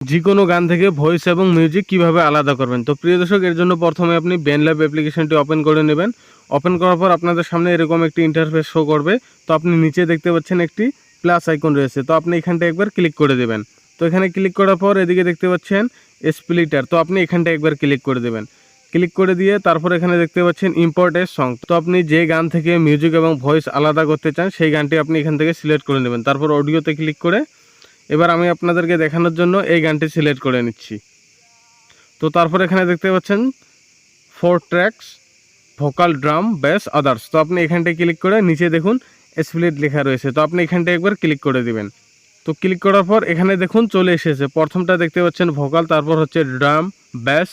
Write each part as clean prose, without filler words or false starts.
যে কোনো গান থেকে ভয়েস এবং মিউজিক কিভাবে আলাদা করবেন। তো প্রিয় দর্শক, এর জন্য প্রথমে আপনি BandLab অ্যাপ্লিকেশনটি ওপেন করে নেবেন। ওপেন করার পর আপনাদের সামনে এরকম একটি ইন্টারফেস শো করবে। তো আপনি নিচে দেখতে পাচ্ছেন একটি প্লাস আইকন রয়েছে, তো আপনি এখানটা একবার ক্লিক করে দেবেন। তো এখানে ক্লিক করার পর এদিকে দেখতে পাচ্ছেন স্প্লিটার, তো আপনি এখানটা একবার ক্লিক করে দেবেন। ক্লিক করে দিয়ে তারপর এখানে দেখতে পাচ্ছেন ইম্পোর্ট এ সং, তো আপনি যে গান থেকে মিউজিক এবং ভয়েস আলাদা করতে চান সেই গানটি আপনি এখান থেকে সিলেক্ট করে নেবেন। তারপর অডিওতে ক্লিক করে এবার আমি আপনাদেরকে দেখানোর জন্য এই গানটি সিলেক্ট করে নিচ্ছি। তো তারপর এখানে দেখতে পাচ্ছেন 4 tracks vocal, drum, base, others, তো আপনি এখানটায় ক্লিক করে নিচে দেখুন স্প্লিট লেখা রয়েছে, তো আপনি এখানটায় একবার ক্লিক করে দিবেন। তো ক্লিক করার পর এখানে দেখুন চলে এসেছে, প্রথমটা দেখতে পাচ্ছেন ভোকাল, তারপর হচ্ছে ড্রাম, বেস,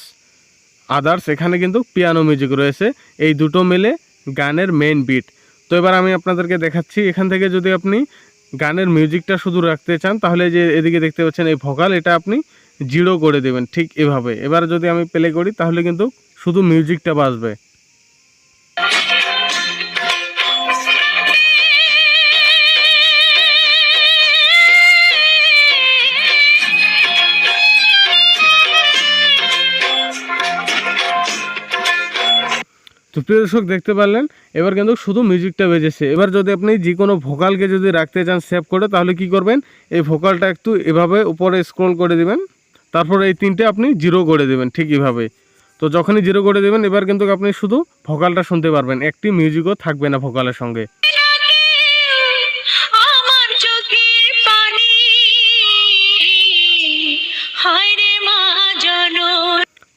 আদার্স, এখানে কিন্তু পিয়ানো মিউজিক রয়েছে, এই দুটো মিলে গানের মেইন বিট। তো এবার আমি আপনাদেরকে দেখাচ্ছি, এখান থেকে যদি আপনি গানের মিউজিকটা শুধু রাখতে চান তাহলে যে এদিকে দেখতে পাচ্ছেন এই ভোকাল, এটা আপনি 0 করে দেবেন ঠিক এভাবে। এবার যদি আমি প্লে করি তাহলে কিন্তু শুধু মিউজিকটা বাজবে। তো প্রিয় দর্শক দেখতে পারলেন এবার কিন্তু শুধু মিউজিকটা বেজেছে। এবার যদি আপনি যে কোনো ভোকালকে যদি রাখতে চান সেভ করে, তাহলে কি করবেন, এই ভোকালটা একটু এভাবে উপরে স্ক্রল করে দিবেন, তারপর এই তিনটে আপনি 0 করে দেবেন ঠিক এভাবে। তো যখনই 0 করে দেবেন এবার কিন্তু আপনি শুধু ভোকালটা শুনতে পারবেন, একটি মিউজিকও থাকবে না ভোকালের সঙ্গে।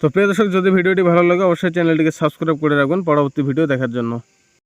তো প্রিয় দর্শক, যদি ভিডিওটি ভালো লাগে অবশ্যই চ্যানেলটিকে সাবস্ক্রাইব করে রাখবেন পরবর্তী ভিডিও দেখার জন্য।